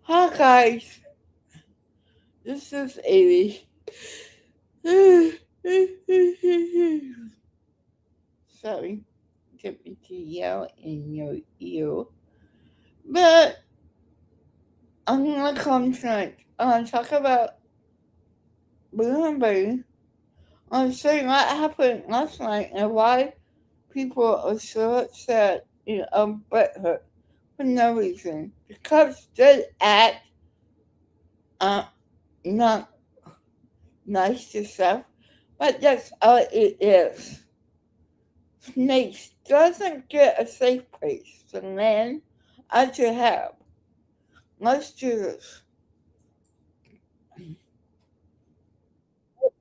Hi guys, this is Amy. Sorry, didn't mean to yell in your ear. But I'm gonna come tonight. Talk about Blue and Blue. I'm saying what happened last night and why people are so upset and butthurt for no reason. Because they act uh, not nice to stuff, but that's all it is. Snakes doesn't get a safe place to land or to have. Let's do this.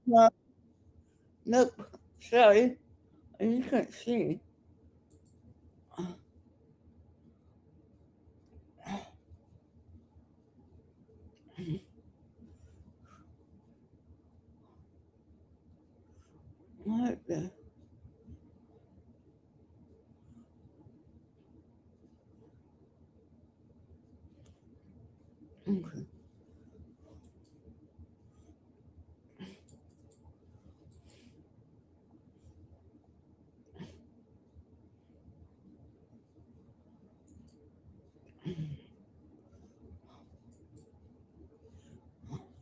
No, nope. Sorry, you can't see. What the? Okay.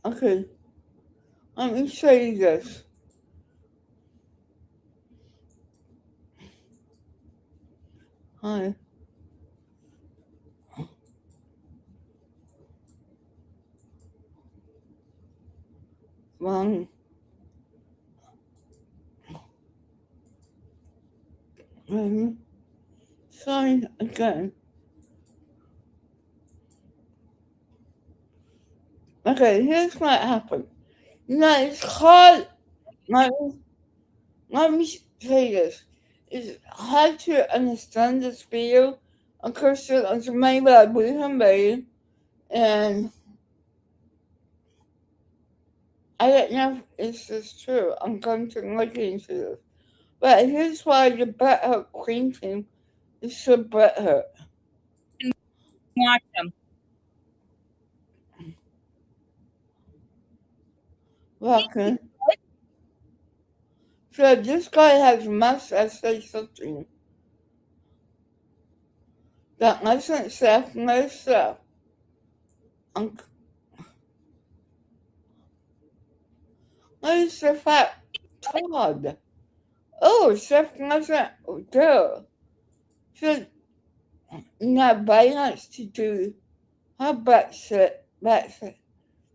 Okay, let me show you this. Hi. Wrong. Sorry again. Okay, here's what happened. Now it's hard. Let me, let me say this. It's hard to understand this video. Of course, it's made by William Bay, and I don't know if this is true. I'm going to look into this. But here's why the butthurt queen team is so butthurt. Watch them. Okay. So this guy has must say something that doesn't self no self. What is the fact? Todd. Oh, self doesn't do. So not violence to do. How about it? That's it.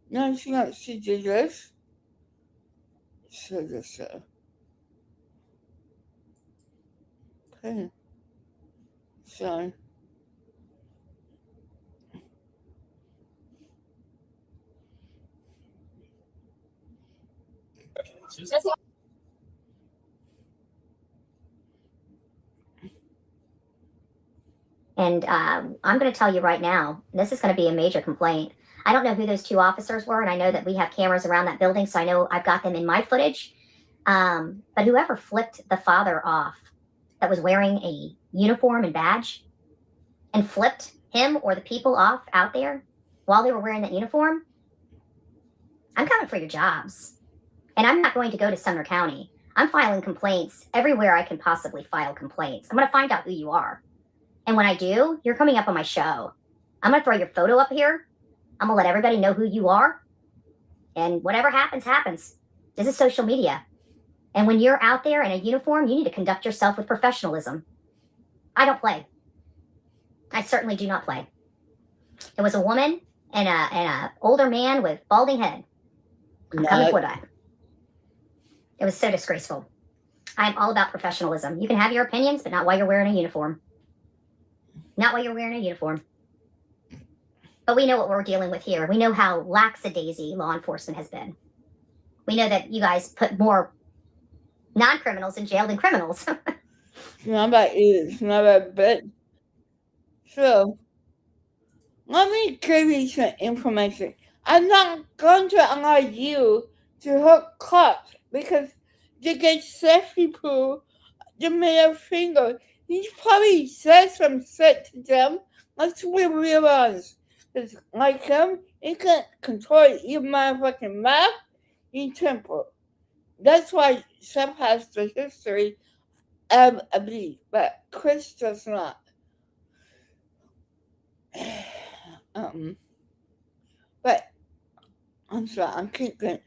No, she wants to do this. So this. Okay. So. And I'm going to tell you right now, this is going to be a major complaint. I don't know who those two officers were, and I know that we have cameras around that building, so I know I've got them in my footage. But whoever flipped the father off that was wearing a uniform and badge and flipped him or the people off out there while they were wearing that uniform, I'm coming for your jobs. And I'm not going to go to Sumner County. I'm filing complaints everywhere I can possibly file complaints. I'm going to find out who you are. And when I do, you're coming up on my show. I'm going to throw your photo up here. I'm going to let everybody know who you are. And whatever happens, happens. This is social media. And when you're out there in a uniform, you need to conduct yourself with professionalism. I don't play. I certainly do not play. It was a woman and a older man with balding head. I'm coming for that. It was so disgraceful. I'm all about professionalism. You can have your opinions, but not while you're wearing a uniform. Not while you're wearing a uniform. But we know what we're dealing with here. We know how lackadaisy law enforcement has been. We know that you guys put more non-criminals in jail than criminals. Not about you. It's not about but. So, let me give you some information. I'm not going to allow you to hurt cops because they get safety pool the middle finger. He probably said some shit to them. Let's be real honest. Because like him, he can't control your motherfucking mouth, your temper. That's why Seth has the history of abuse, but Chris does not. But I'm sorry, I'm keeping.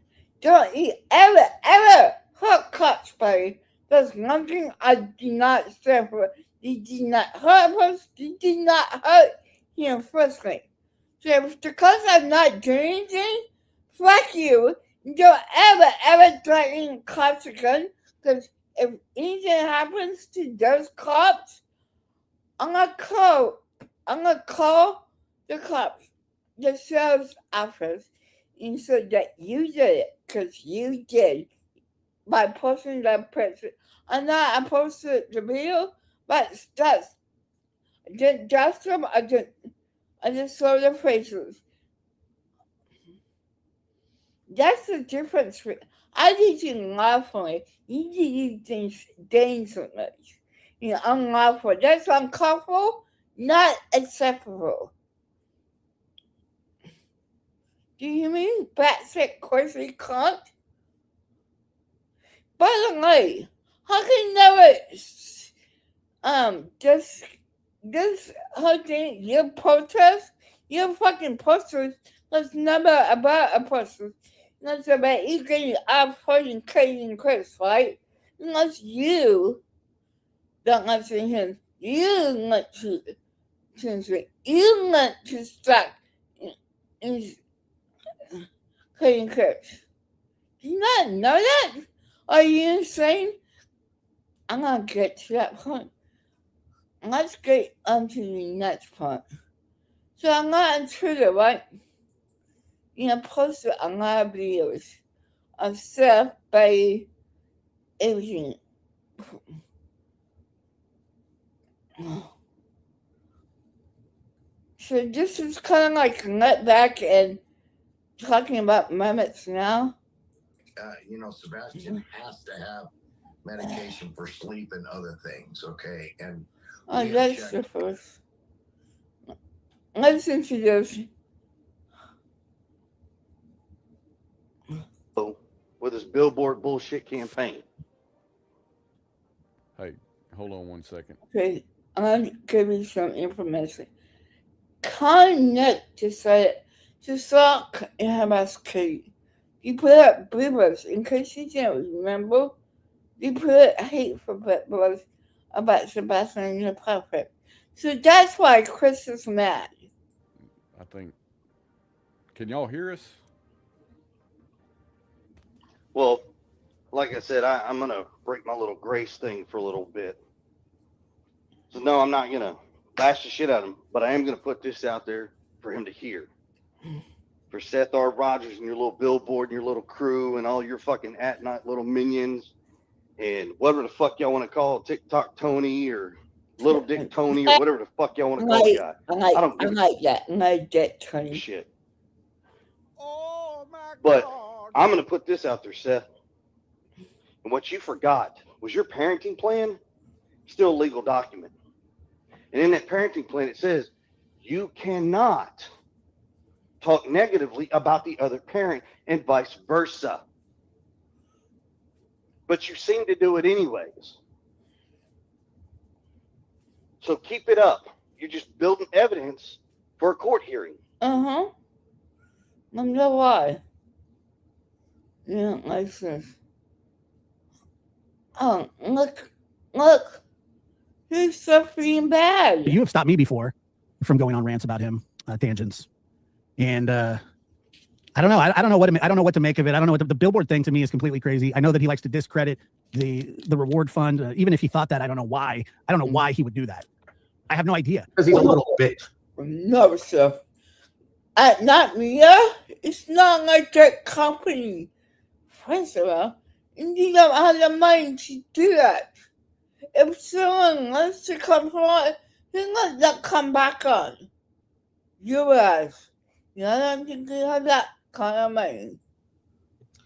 Don't you ever hurt Clutch, buddy. There's one thing I do not say for. You did not hurt us. You did not hurt him firstly. So because I'm not doing anything, fuck you. Don't ever threaten cops again. Because if anything happens to those cops, I'm gonna call the cops, the sheriff's office, and so that you did it, because you did, by posting that picture. I'm not opposed to the video, but that's just them. I just saw their faces. That's the difference. I did things lawfully. You did things dangerously. Unlawful. That's uncalled for, not acceptable. Do you mean batshit crazy cunt? By the way, how can you never this whole thing, your protest, your fucking posters was never about a protest. That's about you getting off fucking crazy and Chris, right? Unless you don't listen to him. You want to stop cutting Chris. Do you not know that? Are you insane? I'm gonna get to that point. Let's get on to the next part. So I'm not on Twitter, right? Posted a lot of videos of Seth by everything. So this is kind of like net back and talking about Mehmet's now. Sebastian has to have medication for sleep and other things, okay? And that's the first. Let's introduce. With his billboard bullshit campaign. Hey, hold on 1 second. Okay, I'm gonna give you some information. Kanye decided to stop MSK. He put up billboards, in case you didn't remember. He put up hateful billboards about Sebastian the Prophet. So that's why Chris is mad. I think. Can y'all hear us? Well, like I said, I'm going to break my little grace thing for a little bit. So, no, I'm not going to bash the shit out of him, but I am going to put this out there for him to hear. For Seth R. Rogers and your little billboard and your little crew and all your fucking at-night little minions and whatever the fuck y'all want to call TikTok Tony or Little Dick Tony or whatever the fuck y'all want to call the guy. I like that. Like that, Tony. Shit. Oh, my But God. I'm going to put this out there, Seth. And what you forgot was your parenting plan still a legal document. And in that parenting plan, it says you cannot talk negatively about the other parent and vice versa. But you seem to do it anyways. So keep it up. You're just building evidence for a court hearing. I know why. You don't like this. Oh, look. He's suffering bad. You have stopped me before from going on rants about him, tangents. And I don't know. I don't know what to make of it. I don't know what the billboard thing to me is completely crazy. I know that he likes to discredit the reward fund. Even if he thought that, I don't know why. I don't know why he would do that. I have no idea. Because he's a little bitch. No, sir. Not me. It's not like that company. First of all, you don't have the money to do that. If someone wants to come on, then let that come back on. You guys. I don't think you have that kind of money.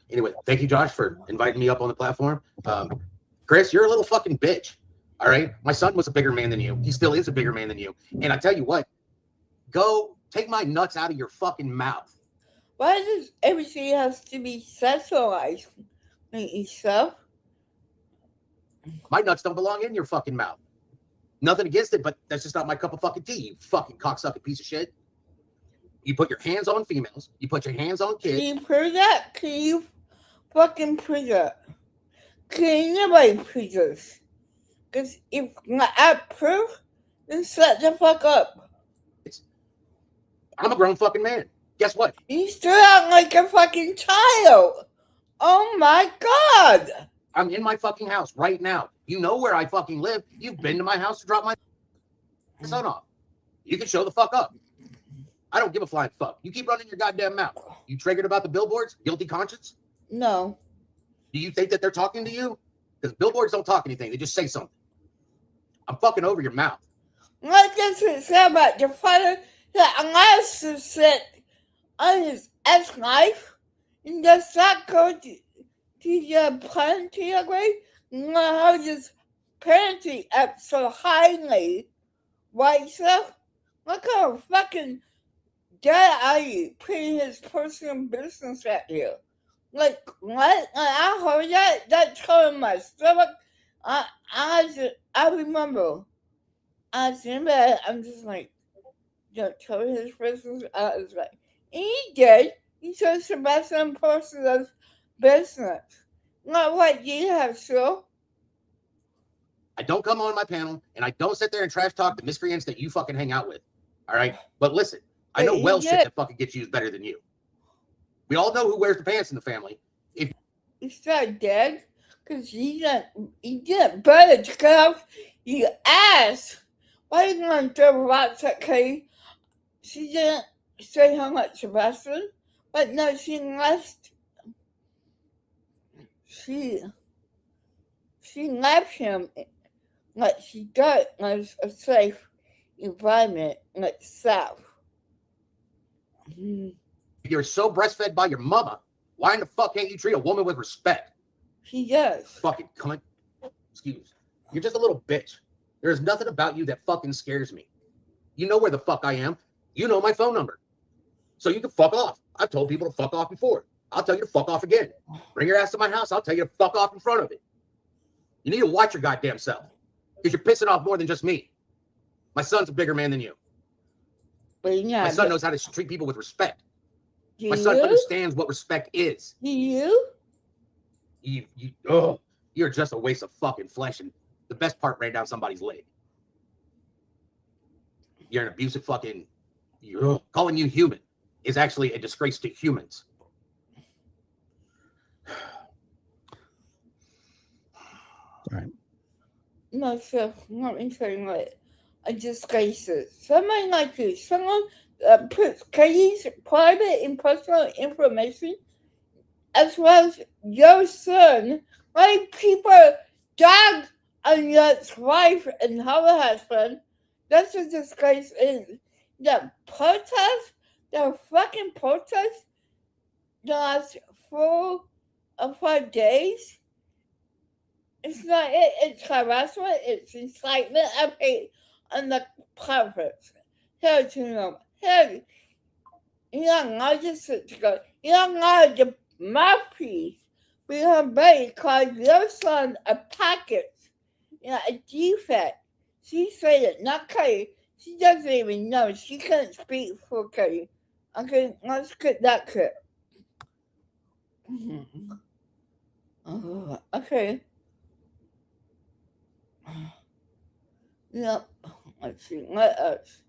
Anyway, thank you, Josh, for inviting me up on the platform. Chris, you're a little fucking bitch. All right? My son was a bigger man than you. He still is a bigger man than you. And I tell you what, go Take my nuts out of your fucking mouth. Why does everything has to be sexualized and stuff? My nuts don't belong in your fucking mouth. Nothing against it, but that's just not my cup of fucking tea, you fucking cocksucking piece of shit. You put your hands on females. You put your hands on kids. Can you prove that? Can you fucking prove that? Can anybody prove this? Because if not at proof, then shut the fuck up. I'm a grown fucking man. Guess what? You still act like a fucking child. Oh my god. I'm in my fucking house right now. You know where I fucking live. You've been to my house to drop my son off. You can show the fuck up. I don't give a flying fuck. You keep running your goddamn mouth. You triggered about the billboards? Guilty conscience? No. Do you think that they're talking to you? Because billboards don't talk anything. They just say something. I'm fucking over your mouth. What does it say about your father that unless to sit on his ex-wife and does not go to your parenting grade? You know how this parenting up so highly, right, sir? What kind of fucking dad are you putting his personal business at you? Like, what? I heard that turned my stomach. I remember. I was in bed, I'm just like, don't tell his business. I was like, and he did. He chose the best in person's business. Not what you have, sir. I don't come on my panel and I don't sit there and trash talk the miscreants that you fucking hang out with. All right? But listen, I know well shit that fucking gets used better than you. We all know who wears the pants in the family. He's not dead because he didn't burn his cuff. You ass. Why are you going to throw rocks at Kay? She didn't say how much Sebastian, but no, she left. She left him like she thought was a safe environment, like South. You're so breastfed by your mama. Why in the fuck can't you treat a woman with respect? She does. Fucking cunt. Excuse. You're just a little bitch. There's nothing about you that fucking scares me. You know where the fuck I am. You know my phone number. So you can fuck off. I've told people to fuck off before. I'll tell you to fuck off again. Bring your ass to my house. I'll tell you to fuck off in front of it. You need to watch your goddamn self. Because you're pissing off more than just me. My son's a bigger man than you. But yeah, my son knows how to treat people with respect. Do my son you? understands what respect is. Do you? You're just a waste of fucking flesh, and the best part ran down somebody's leg. You're an abusive fucking. Calling you human is actually a disgrace to humans. All right. No, sir. Let me tell you what. A disgrace is. Someone like you, someone puts Katie's private and personal information, as well as your son, like people dog on your wife and her husband. That's a disgrace. And the protest, the fucking protest, the last 4 or 5 days, it's not it. It's harassment. It's incitement of hate on the purpose. Here to know. Here, you're not just to go. You're not the mouthpiece. We have baby called your son a packet. A defect. She said it, not Kay. She doesn't even know. She couldn't speak for Kay. Okay, let's get that clip. Okay. Yep. Let's see. Let us.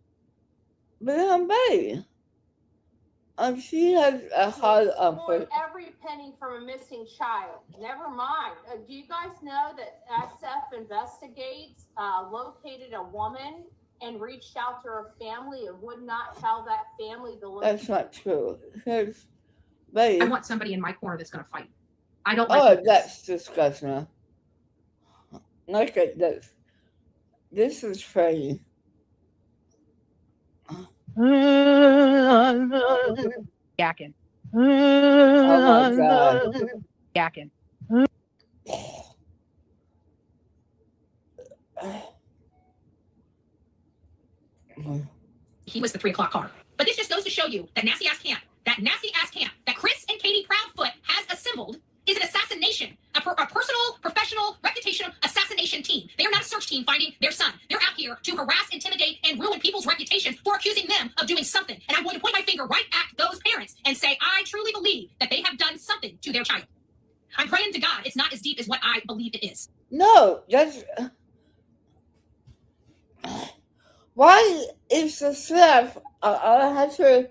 But baby. She has a hard For every penny from a missing child. Never mind. Do you guys know that SF Investigates located a woman and reached out to her family and would not tell that family the location? That's not true. Baby. I want somebody in my corner that's going to fight. I don't like this. That's disgusting. Look at this. This is funny. Yakking. Oh my god. Yakking. he was the 3 o'clock car. But this just goes to show you that nasty ass camp that Chris and Katie Proudfoot has assembled is an assassination, a personal, professional, reputational assassination team. They are not a search team finding their son. They're out here to harass, intimidate, and ruin people's reputations for accusing them of doing something. And I'm going to point my finger right at those parents and say, I truly believe that they have done something to their child. I'm praying to God it's not as deep as what I believe it is. No, that's why is the stuff I have to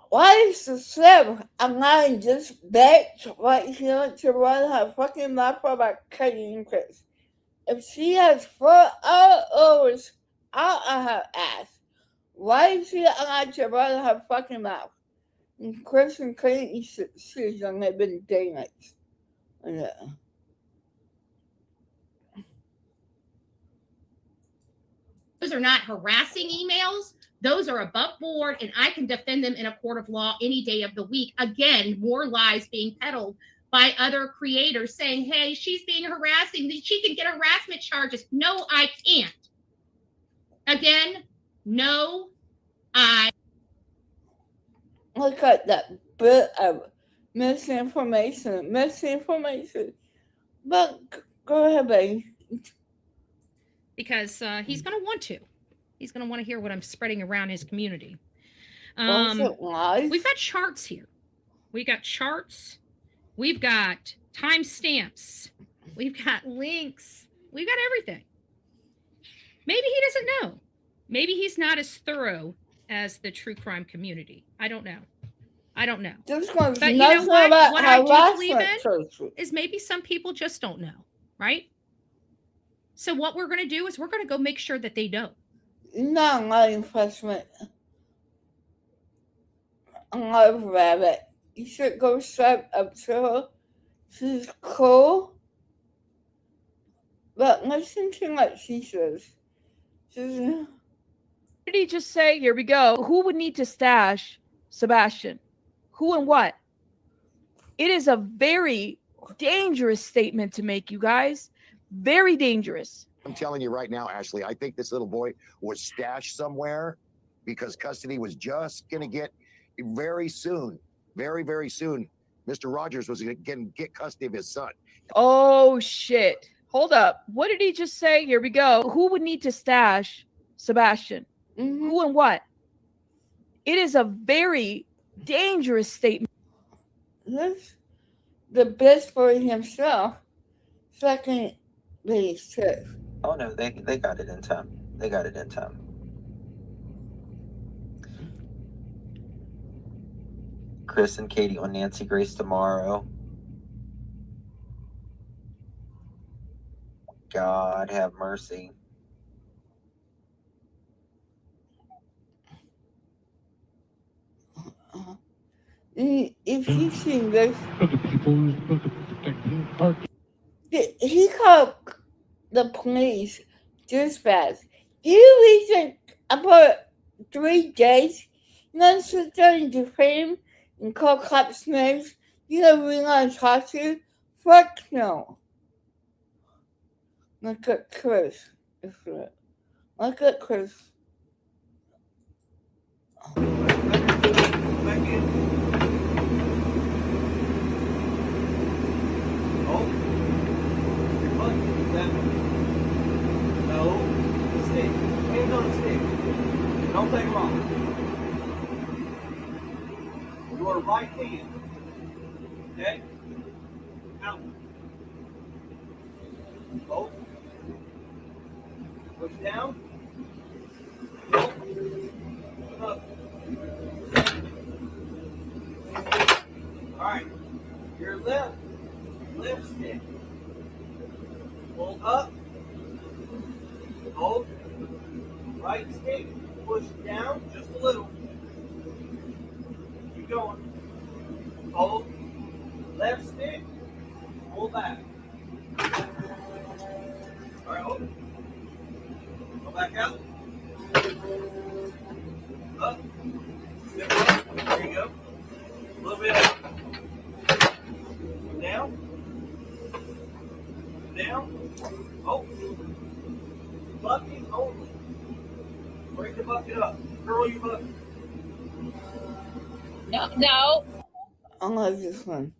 why is the slip allowing this bitch right here to run her fucking mouth about Katie and Chris? If she has 4 hours out of her ass, why is she allowed to run her fucking mouth? And Chris and Katie she's only been dating. Yeah. Those are not harassing emails. Those are above board, and I can defend them in a court of law any day of the week. Again, more lies being peddled by other creators saying, hey, she's being harassing. She can get harassment charges. No, I can't. Again, no, I. Look at that bit of misinformation. But go ahead, baby. Because he's going to want to. He's going to want to hear what I'm spreading around his community. We've got charts here. We got charts. We've got timestamps. We've got links. We've got everything. Maybe he doesn't know. Maybe he's not as thorough as the true crime community. I don't know. But you know what? What I do believe in is maybe some people just don't know, right? So what we're going to do is we're going to go make sure that they know. No, not enforcement. I love Rabbit. You should go swipe up to her. She's cool. But listen to what she says. What did he just say? Here we go. Who would need to stash Sebastian? Who and what? It is a very dangerous statement to make, you guys. Very dangerous. I'm telling you right now, Ashley, I think this little boy was stashed somewhere because custody was just going to get very soon, very, very soon. Mr. Rogers was going to get custody of his son. Oh, shit. Hold up. What did he just say? Here we go. Who would need to stash Sebastian? Mm-hmm. Who and what? It is a very dangerous statement. That's the best for himself. Second base, too. Oh no, they got it in time. They got it in time. Chris and Katie on Nancy Grace tomorrow. God have mercy. If you seen this, he called the police dispatch. Do you really think about 3 days? You know, sit there and defame and call cops names? You know who we're going to talk to? Fuck no. Look at Chris. Look at Chris. Don't take them off. Your right hand. Okay? Out. Hold. Push down. Hold. Up. Alright. Your left stick. Hold up. Hold. Right stick. Push down just a little. Keep going. Hold. Left stick. Pull back. All right, hold. Go back out. Up. Step up. There you go. A little bit out. Down. Down. Hold. Bucking only. Break the bucket up. Curl your bucket. No. I love this one.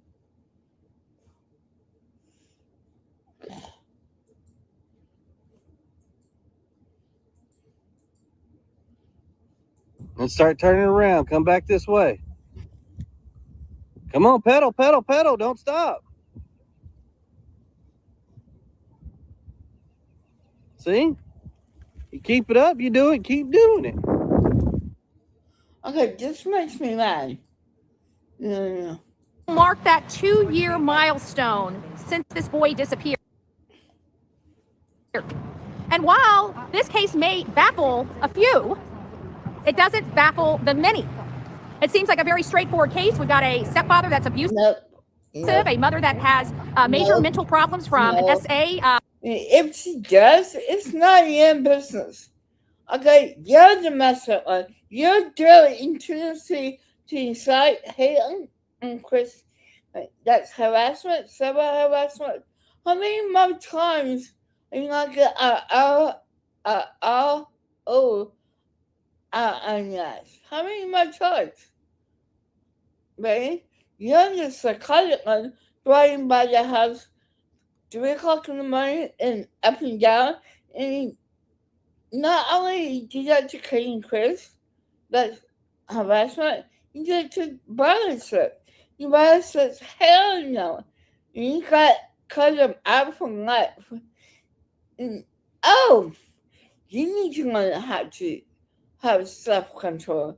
Let's start turning around. Come back this way. Come on, pedal, pedal, pedal. Don't stop. See? You keep it up, you do it, keep doing it. Okay, this makes me mad. No. Mark that 2-year milestone since this boy disappeared. And while this case may baffle a few, it doesn't baffle the many. It seems like a very straightforward case. We've got a stepfather that's abusive, a mother that has major mental problems from an SA. If she does, it's not your business. Okay, you're the domestic one. You're doing intimacy to incite hate and Chris. That's harassment, cyber harassment. How many more times are you gonna get how many more times? Right? You're the psychotic one driving by the house 3 o'clock in the morning and up and down, and not only did that to Kate and Chris, that's harassment, you did it to Bartlett. You Bartlett hell no. And you got cut them out from life. And you need to learn how to have self-control.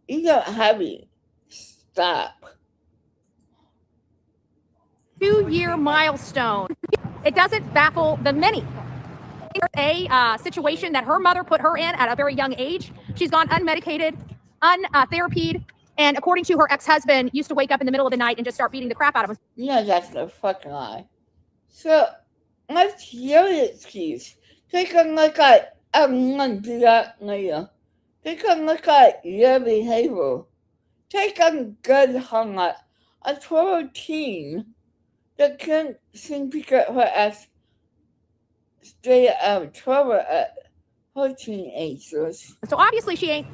You don't have it. Stop. 2-year milestone. It doesn't baffle the many. A situation that her mother put her in at a very young age. She's gone unmedicated, untherapied, and according to her ex-husband, used to wake up in the middle of the night and just start beating the crap out of him. Yeah, that's a fucking lie. So, what's your excuse? Take a look at, I'm going to do that later. Take a look at your behavior. Take a good hung at a 12 teen that can't seem to get her ass straight out of trouble at her teenagers. So obviously she ain't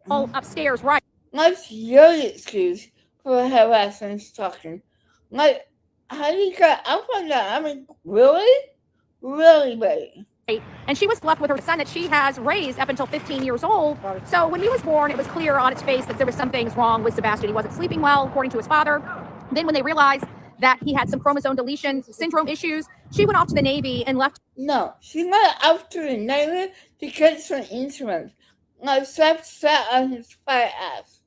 all upstairs, right? What's your excuse for harassing and stalking? Like, how do you get up on that? I mean, really? Really, babe? And she was left with her son that she has raised up until 15 years old. So when he was born, it was clear on its face that there was some things wrong with Sebastian. He wasn't sleeping well, according to his father. Then when they realized that he had some chromosome deletion syndrome issues, she went off to the Navy and left. No, she went off to the Navy to get some insurance. Now, Seth sat on his fat ass.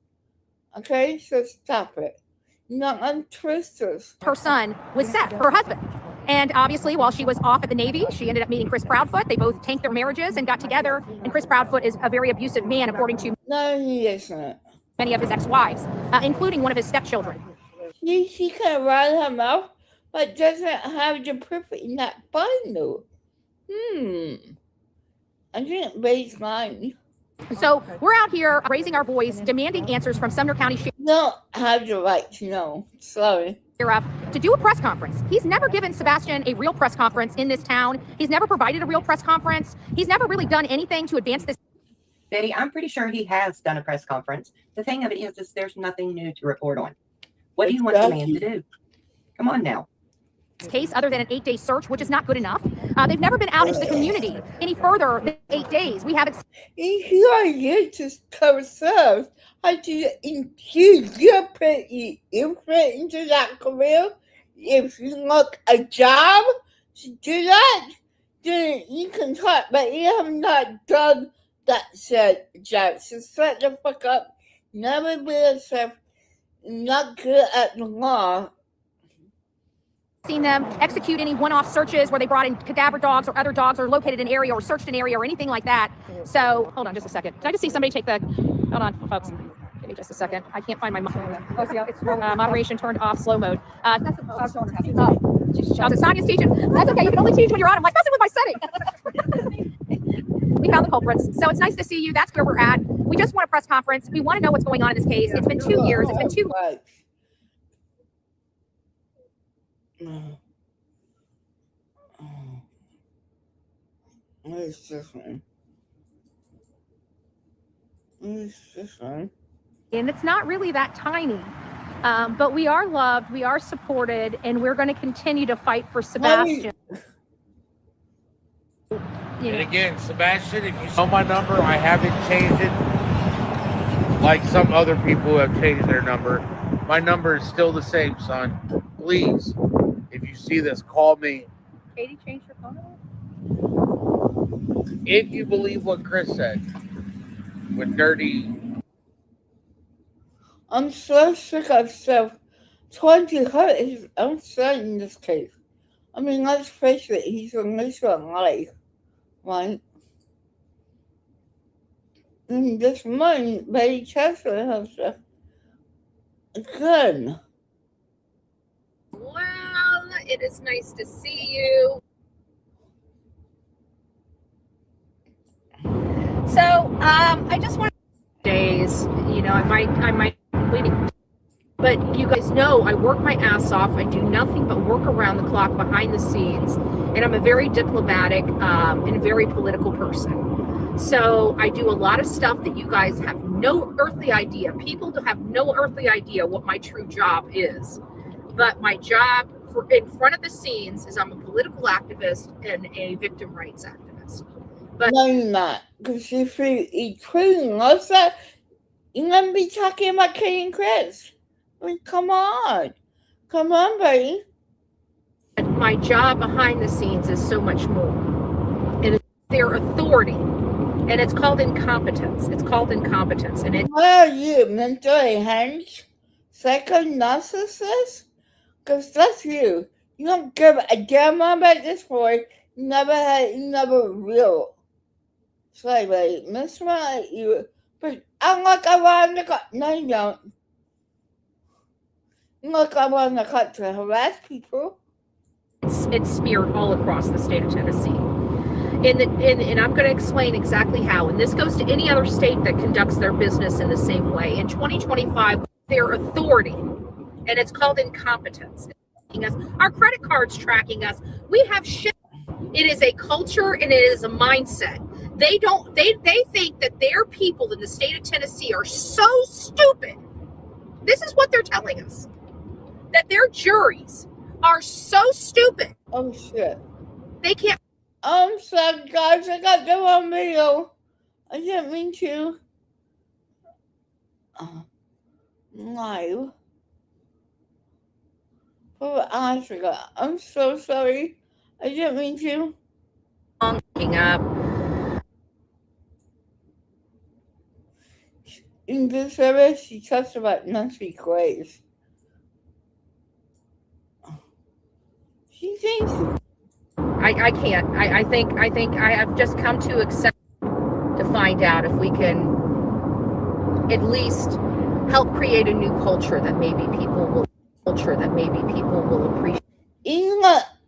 Okay, so stop it. Not untwist us. Her son was Seth, her husband. And obviously, while she was off at the Navy, she ended up meeting Chris Proudfoot. They both tanked their marriages and got together. And Chris Proudfoot is a very abusive man, according to he isn't. Many of his ex-wives, including one of his stepchildren. She can run her mouth, but doesn't have the proof in that bundle. I didn't raise mine. So we're out here raising our voice, demanding answers from Sumner County Sheriff. Don't have the right to know. Sorry. To do a press conference. He's never given Sebastian a real press conference in this town. He's never provided a real press conference. He's never really done anything to advance this. Betty, I'm pretty sure he has done a press conference. The thing of it is there's nothing new to report on. What do you want the man to do? Come on now. Case other than an 8-day search, which is not good enough. They've never been out into the community any further than 8 days. We haven't. You are here to cover serve. How do you infuse your pretty input into that career? If you look a job to do that, then you can talk, but you have not done that said job. So shut the fuck up. Never be a chef. Not good at the law. Seen them execute any one-off searches where they brought in cadaver dogs or other dogs or located an area or searched an area or anything like that. So hold on just a second. Did I just see somebody take the, hold on folks, give me just a second. I can't find my moderation turned off slow mode. Sonia's teaching. That's okay, you can only teach when you're on. I'm like, messing with my setting. We found the culprits. So it's nice to see you. That's where we're at. We just want a press conference. We want to know what's going on in this case. It's been 2 years. It's been 2 months. It's different. It's different. And it's not really that tiny. But we are loved, we are supported, and we're going to continue to fight for Sebastian. And again, Sebastian, if you saw my number, I haven't changed it like some other people who have changed their number. My number is still the same, son. Please, if you see this, call me. Katie changed her phone number? If you believe what Chris said with dirty. I'm so sick of stuff trying to hurt his own son in this case. I mean, let's face it, he's a miserable life, right? And this morning, Betty Chester has a gun. Well, it is nice to see you. So, I just want days, you know, I might be waiting, but you guys know I work my ass off. I do nothing but work around the clock behind the scenes, and I'm a very diplomatic and very political person. So I do a lot of stuff that you guys have no earthly idea. People have no earthly idea what my true job is. But my job in front of the scenes is I'm a political activist and a victim rights activist. But no, you're not. Because if you're tweeting us that, you're going to be talking about Katie and Chris. I mean, come on. Come on, buddy. My job behind the scenes is so much more. It is their authority. And it's called incompetence. It's called incompetence. And it. What are you, mentally hands? Psycho narcissist? Because that's you. You don't give a damn about this boy. You never real. Sorry, buddy. Miss my you. But I'm like around the clock. No, you don't. You look around the clock to harass people. It's smeared all across the state of Tennessee. And I'm going to explain exactly how. And this goes to any other state that conducts their business in the same way. In 2025, their authority, and it's called incompetence. Our credit cards tracking us. We have shit. It is a culture and it is a mindset. They think that their people in the state of Tennessee are so stupid. This is what they're telling us. That their juries are so stupid. Oh shit. They can't. I'm sorry, guys. I got the wrong video. I didn't mean to. Live. For Africa. I'm so sorry. I didn't mean to. Looking up. In this service, she talks about Nancy Grace. She thinks. I can't. I think I have just come to accept to find out if we can at least help create a new culture that maybe people will appreciate.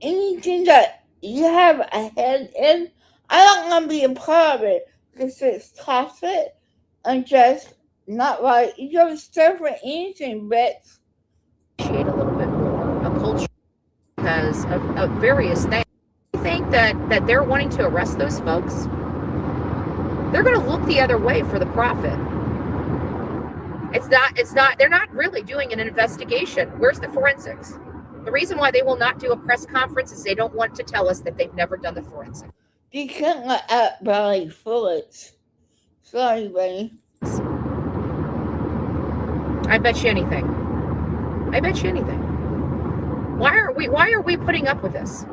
Anything that you have a hand in, I don't want to be a part of it because it's toxic and just not right. You don't stand for anything, bitch. Appreciate a little bit more a culture because of various things. Think that they're wanting to arrest those folks, they're going to look the other way for the profit. It's not they're not really doing an investigation. Where's the forensics? The reason why they will not do a press conference is they don't want to tell us that they've never done the forensics. You can't let out Barry Bullets. Sorry, buddy. I bet you anything. Why are we putting up with this?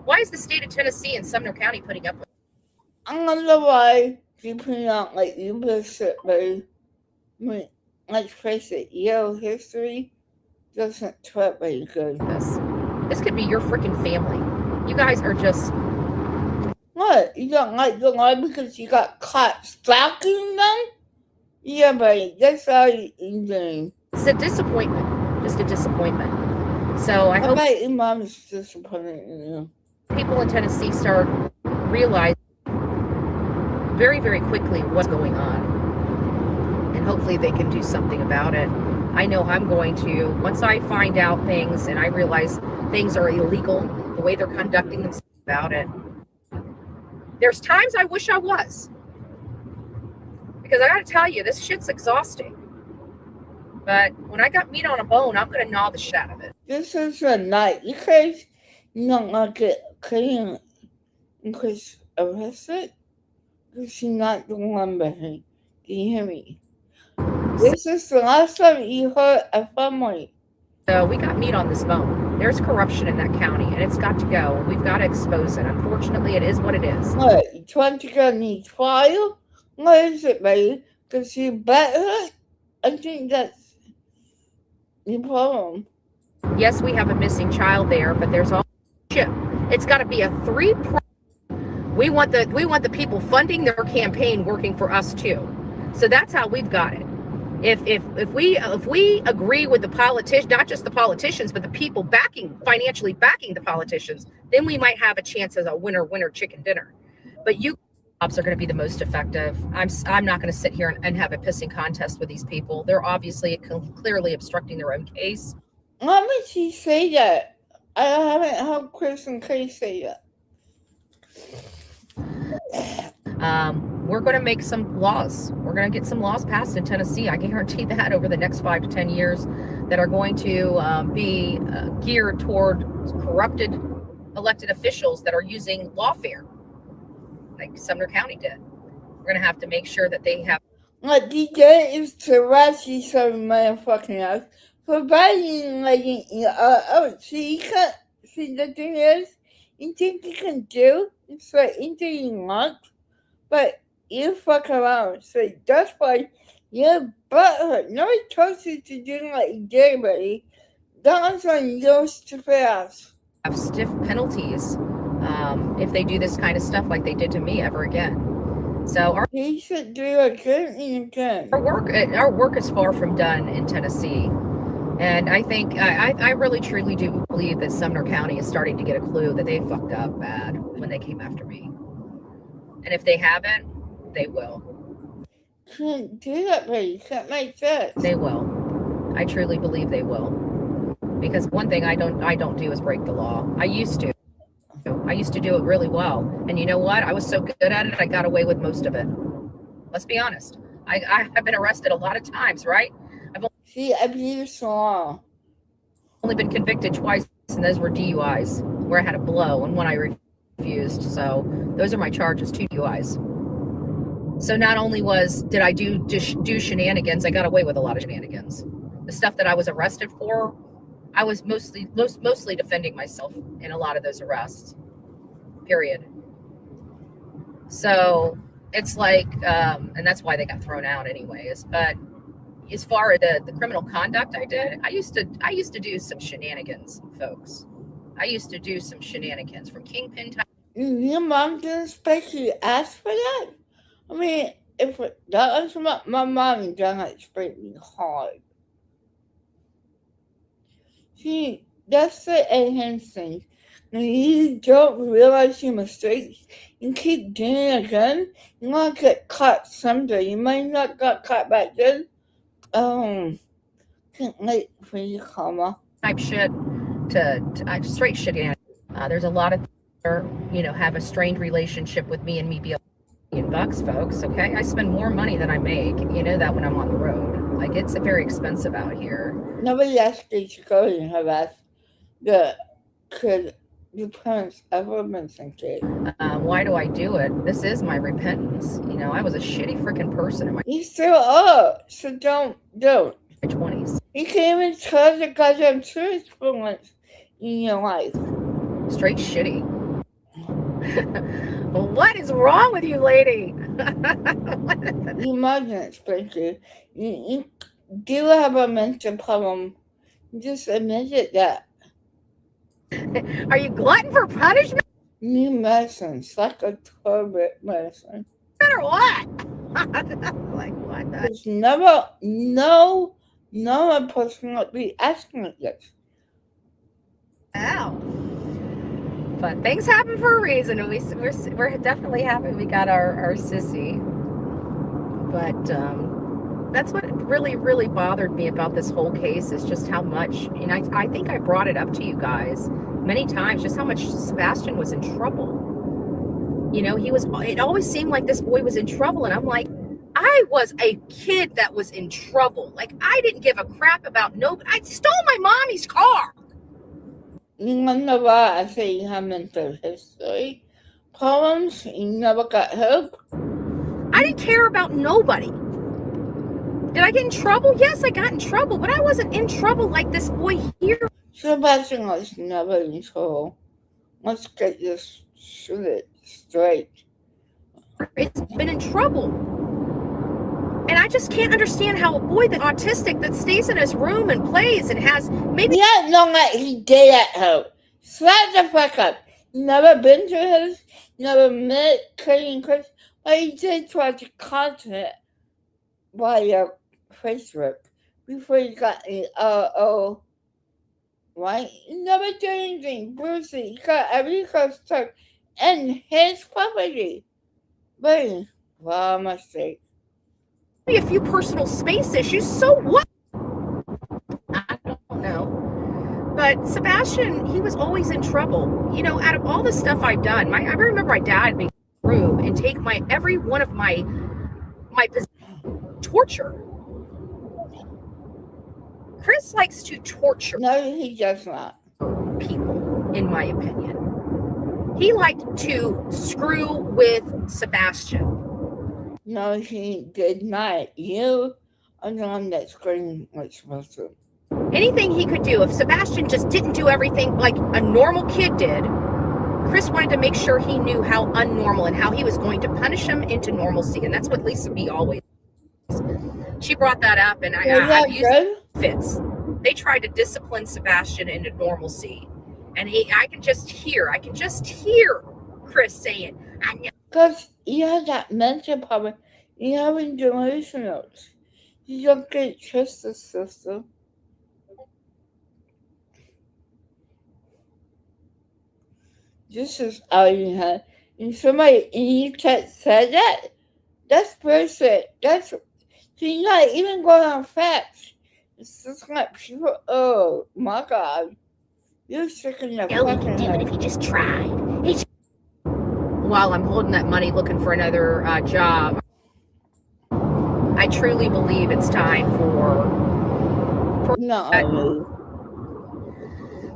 Why is the state of Tennessee and Sumner County putting up with it? I don't know why you put out like you bullshit, buddy. I mean, let's face it, Yale history doesn't treat very good. This could be your freaking family. You guys are just. What? You don't like the law because you got caught stalking them? Yeah, buddy, that's all you're doing. It's a disappointment. Just a disappointment. So I hope your mom's disappointed in you. People in Tennessee start realizing very, very quickly what's going on. And hopefully they can do something about it. I know I'm going to. Once I find out things and I realize things are illegal, the way they're conducting themselves about it, There's times I wish I was. Because I gotta tell you, this shit's exhausting. But when I got meat on a bone, I'm gonna gnaw the shit out of it. This is a night because you're not gonna get clean and Chris arrested because you're not the one behind. Do you hear me? This is the last time you hurt a family. So we got meat on this bone. There's corruption in that county, and it's got to go. We've got to expose it. Unfortunately, it is what it is. What, you trying to get any trial? What is it, baby? Because you better? I think that's the problem. Yes, we have a missing child there, but there's all shit. It's got to be a we want the people funding their campaign working for us too. So that's how we've got it. If we agree with the politicians, not just the politicians, but the people financially backing the politicians, then we might have a chance as a winner chicken dinner. But you cops are going to be the most effective. I'm not going to sit here and have a pissing contest with these people. They're obviously clearly obstructing their own case. Why would she say that? I haven't heard Chris and Kay say that. We're going to make some laws. We're going to get some laws passed in Tennessee. I guarantee that over the next 5 to 10 years that are going to be geared toward corrupted elected officials that are using lawfare, like Sumner County did. We're going to have to make sure that they have. What they did is to arrest you some motherfucking else for buying like see the thing is, you think you can do it's like anything you want, but you fuck around. So that's why you're butthurt. Nobody told you to do like you did, buddy. That was on your stupid ass. Have stiff penalties if they do this kind of stuff like they did to me ever again. So he should do it again and again. Our work is far from done in Tennessee. And I think, I really truly do believe that Sumner County is starting to get a clue that they fucked up bad when they came after me. And if they haven't, they will. Can't do that, buddy. Can't make sense. They will. I truly believe they will. Because one thing I don't do is break the law. I used to do it really well. And you know what? I was so good at it, I got away with most of it. Let's be honest. I've been arrested a lot of times, right? See, abuse the law. Only been convicted twice, and those were DUIs, where I had a blow and one I refused. So those are my charges, 2 DUIs. So not only did I do shenanigans, I got away with a lot of shenanigans. The stuff that I was arrested for, I was mostly defending myself in a lot of those arrests. Period. So it's like, and that's why they got thrown out anyways. But as far as the criminal conduct I did, I used to do some shenanigans, folks. I used to do some shenanigans from Kingpin time. Your mom didn't especially ask for that? I mean, if that was my mom done it extremely hard. See, that's the enhanced thing. When you don't realize your mistakes and keep doing it again, you're gonna get caught someday. You might not get caught back then. Can't wait for you, comma. Type shit to straight shit. There's a lot of have a strained relationship with me and me be $1,000,000, folks. Okay, I spend more money than I make. You know that when I'm on the road, like it's very expensive out here. Nobody asked you to go and have asked could your parents ever mention it? Why do I do it? This is my repentance. I was a shitty freaking person in my. You still are, so don't. My 20s. You can't even tell the goddamn truth for once in your life. Straight shitty. What is wrong with you, lady? You mustn't explain to you do have a mental problem. Just admit it that. Are you glutton for punishment? New medicine, psychotropic medicine. Or what? Like what? There's never, no person would be asking it this. Ow. But things happen for a reason, and we're definitely happy we got our sissy. But that's what really, really bothered me about this whole case is just how much, and I think I brought it up to you guys many times, just how much Sebastian was in trouble. You know, it always seemed like this boy was in trouble. And I'm like, I was a kid that was in trouble. Like, I didn't give a crap about nobody. I stole my mommy's car. You never, I say you have mental history problems. You never got help. I didn't care about nobody. Did I get in trouble? Yes, I got in trouble, but I wasn't in trouble like this boy here. Sebastian was never in trouble. Let's get this shit straight. It's been in trouble. And I just can't understand how a boy that's autistic that stays in his room and plays and has maybe... Yeah, no, that he did at home. Shut the fuck up. Never been to his, never met Cody and Chris, but he did try to contact via Facebook before he got the right? He never did anything. Brucey, he got everything stuck in his property. But, well, mistake. A few personal space issues, so what? I don't know. But Sebastian, he was always in trouble. You know, out of all the stuff I've done, I remember my dad being in the room and take every one of my torture. Chris likes to torture. No, he does not. People, in my opinion. He liked to screw with Sebastian. No, he did not. You are the one that's screwing with Sebastian. Anything he could do, if Sebastian just didn't do everything like a normal kid did, Chris wanted to make sure he knew how unnormal and how he was going to punish him into normalcy. And that's what Lisa B always. She brought that up, and I've used fits. They tried to discipline Sebastian into normalcy, and I can just hear Chris saying, "I know." Because you have that mental problem, you have delusionals. You don't get justice system. This is all you have. And somebody in you said that, that's bullshit. So you're not even going on facts. It's just like people, oh my God. You're sick in the fucking head. If he just tried. While I'm holding that money looking for another job, I truly believe it's time for no.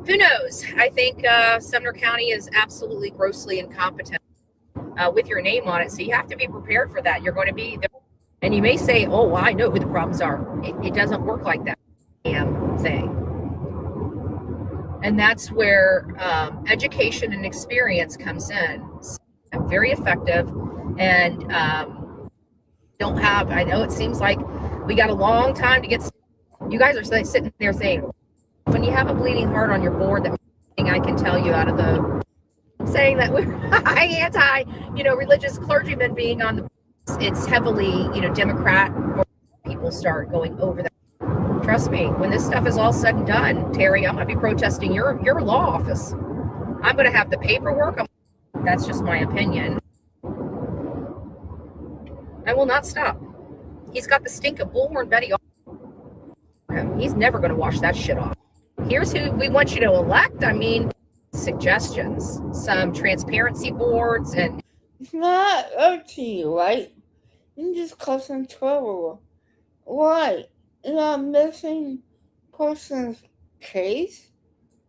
Who knows? I think Sumner County is absolutely grossly incompetent with your name on it. So you have to be prepared for that. You're going to be there. And you may say, oh, well, I know who the problems are. It doesn't work like that damn thing. And that's where education and experience comes in. So I'm very effective. And don't have, I know it seems like we got a long time to get, you guys are sitting there saying, when you have a bleeding heart on your board, that I can tell you out of the saying that we're anti, religious clergymen being on the, it's heavily, Democrat, or people start going over that. Trust me, when this stuff is all said and done, Terry, I'm going to be protesting your law office. I'm going to have the paperwork. That's just my opinion. I will not stop. He's got the stink of Bullhorn Betty. He's never going to wash that shit off. Here's who we want you to elect. I mean, suggestions, some transparency boards, and it's not up to you, right? You just cause some trouble. Why? In a missing person's case?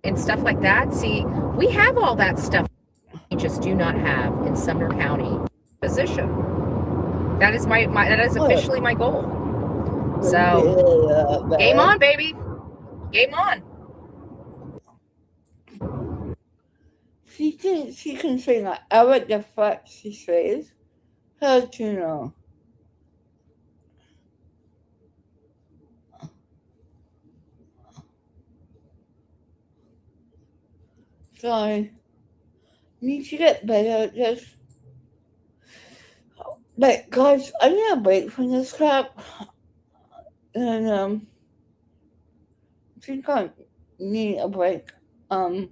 And stuff like that. See, we have all that stuff. We just do not have in Sumner County position. That is that is officially my goal. So, game on, baby. Game on. She thinks she can say whatever the fuck she says. How do you know? Sorry. Need to get better at this. But guys, I need a break from this crap. And I think I need a break. I'm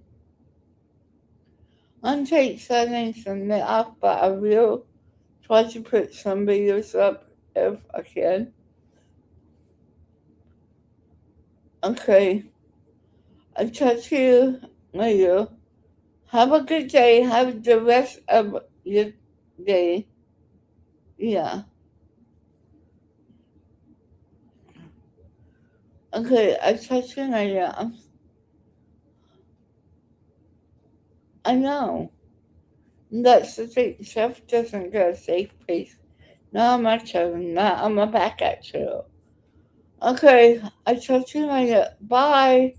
take settings from it off, but I will try to put some videos up if I can. Okay. I'll talk to you later. Have a good day. Have the rest of your yeah. Okay, I touched him. I know. That's the thing. Chef doesn't get a safe place. Not much of him. Not on my back, actually. Okay, I touched him. Bye.